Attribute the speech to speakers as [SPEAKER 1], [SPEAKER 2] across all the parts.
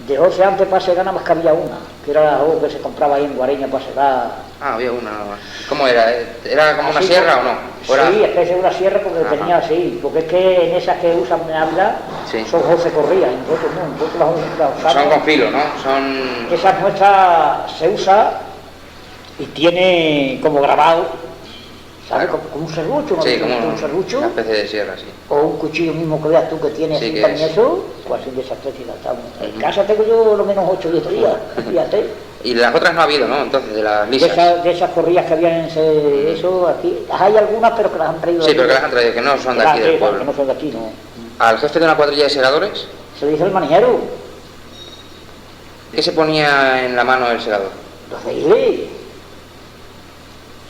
[SPEAKER 1] De 12 antes para segar nada más que había una, que era algo que se compraba ahí en Guareña para segar.
[SPEAKER 2] Ah, había una nada más. ¿Cómo era? ¿Era como
[SPEAKER 1] Así,
[SPEAKER 2] una sierra o no? ¿O
[SPEAKER 1] sí, especie de una sierra porque
[SPEAKER 2] Ajá.
[SPEAKER 1] tenía así, porque es que en esas que usan en Ávila
[SPEAKER 2] Sí.
[SPEAKER 1] son 12 corridas, y nosotros no, nosotros las usamos.
[SPEAKER 2] Son con filo, ¿no? Son...
[SPEAKER 1] Esa nuestra se usa y tiene como grabado, ¿sabes?
[SPEAKER 2] Claro.
[SPEAKER 1] Como un serrucho, ¿no?
[SPEAKER 2] Sí, como
[SPEAKER 1] un serrucho.
[SPEAKER 2] una especie de sierra, sí.
[SPEAKER 1] O un cuchillo mismo que veas tú que tiene
[SPEAKER 2] Sí,
[SPEAKER 1] así
[SPEAKER 2] que
[SPEAKER 1] también
[SPEAKER 2] es.
[SPEAKER 1] eso, pues así de esa especie la estamos. En casa tengo yo lo menos 8 o 10 días, fíjate.
[SPEAKER 2] Y las otras no ha habido, ¿no? Entonces, de las lisas.
[SPEAKER 1] De esas corridas que había en eso, aquí, hay algunas pero que las han traído
[SPEAKER 2] Sí,
[SPEAKER 1] de
[SPEAKER 2] pero que
[SPEAKER 1] aquí.
[SPEAKER 2] las han traído, que no son de aquí del
[SPEAKER 1] Que
[SPEAKER 2] pueblo.
[SPEAKER 1] no son de aquí, no.
[SPEAKER 2] Al jefe de una cuadrilla de segadores,
[SPEAKER 1] Se dice el manijero,
[SPEAKER 2] ¿qué se ponía en la mano del segador?
[SPEAKER 1] los de hile.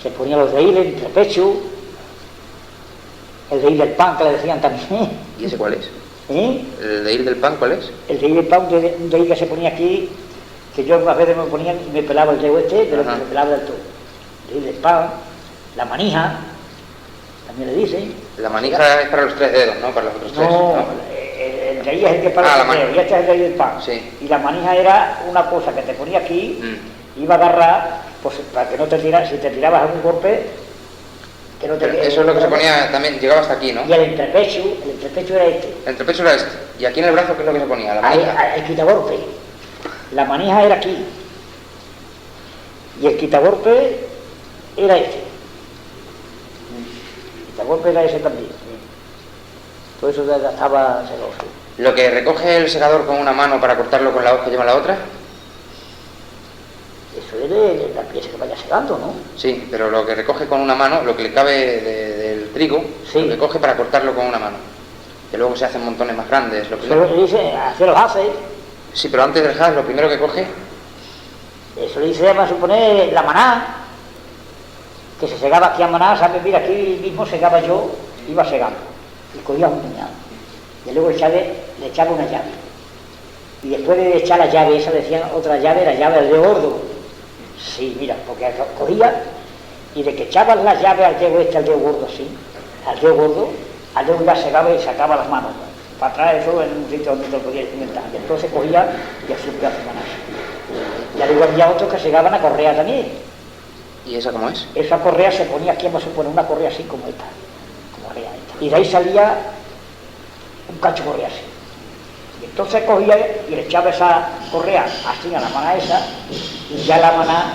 [SPEAKER 1] Se ponía los de hile entre pecho, el de hile del pan que le decían también.
[SPEAKER 2] ¿Y ese cuál es?
[SPEAKER 1] ¿Eh?
[SPEAKER 2] ¿El de ir del pan cuál es?
[SPEAKER 1] El de hile del pan, un de hile que se ponía aquí, que yo a veces me ponía y me pelaba el dedo este, pero
[SPEAKER 2] Ajá.
[SPEAKER 1] me pelaba del todo. El de hile del pan, la manija, también le dicen.
[SPEAKER 2] La manija es para los 3 dedos, ¿no? Para los otros 3.
[SPEAKER 1] No, el de ahí es el que para
[SPEAKER 2] Ah,
[SPEAKER 1] el
[SPEAKER 2] la
[SPEAKER 1] dedo, y este es el de ahí del pan.
[SPEAKER 2] Sí.
[SPEAKER 1] Y la manija era una cosa que te ponía aquí,
[SPEAKER 2] Mm.
[SPEAKER 1] iba a agarrar, pues para que no te tiras, si te tirabas algún golpe, que no te...
[SPEAKER 2] Pero eso es lo que se ponía también, llegaba hasta aquí, ¿no?
[SPEAKER 1] Y el entrepecho era este.
[SPEAKER 2] El entrepecho era este. ¿Y aquí en el brazo qué es lo que se ponía? La
[SPEAKER 1] Ahí,
[SPEAKER 2] manija.
[SPEAKER 1] el quitagolpe. La manija era aquí. Y el quitagolpe era este. El quitagolpe era ese también. Todo eso ya estaba celoso.
[SPEAKER 2] Lo que recoge el segador con una mano para cortarlo con la hoja que lleva la otra.
[SPEAKER 1] Eso es de la pieza que vaya segando, ¿no?
[SPEAKER 2] Sí, pero lo que recoge con una mano, lo que le cabe del trigo,
[SPEAKER 1] Sí.
[SPEAKER 2] lo que coge para cortarlo con una mano. Que luego se hacen montones más grandes. Lo
[SPEAKER 1] Eso es lo
[SPEAKER 2] primero...
[SPEAKER 1] que dice, hacer los hace.
[SPEAKER 2] Sí, pero antes del haz, lo primero que coge...
[SPEAKER 1] Eso le dice, vamos a suponer, la maná, que se segaba aquí a maná, ¿sabes? Mira, aquí mismo segaba yo, iba segando, y cogía un puñado. Y luego le echaba una llave. Y después de echar la llave, esa decían otra llave, la llave del dedo gordo. Sí, mira, porque cogía, y de que echabas la llave al dedo este, al dedo gordo, sí, al dedo gordo, al dedo ya segaba y sacaba las manos, para atrás eso en un sitio donde te lo podías inventar. Y entonces cogía y hacía un pedazo de maná. Ya luego había otros que segaban a correa también.
[SPEAKER 2] ¿Y esa cómo es?
[SPEAKER 1] Esa correa se ponía aquí, vamos a poner una correa así como esta, correa esta. Y de ahí salía un cacho de correa así. Y entonces cogía y le echaba esa correa así a la maná esa, y ya la maná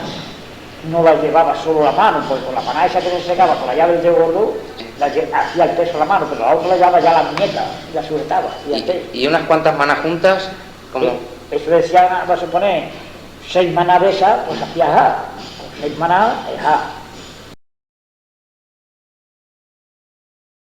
[SPEAKER 1] no la llevaba solo la mano, porque con la maná esa que se secaba con la llave del dedo gordo, hacía el peso a la mano, pero la otra la llevaba ya la muñeca y la sujetaba.
[SPEAKER 2] Y unas cuantas manas juntas, como...
[SPEAKER 1] Eso decía, vamos a poner, 6 maná de esas, pues hacía ja. Con 6 maná, ja.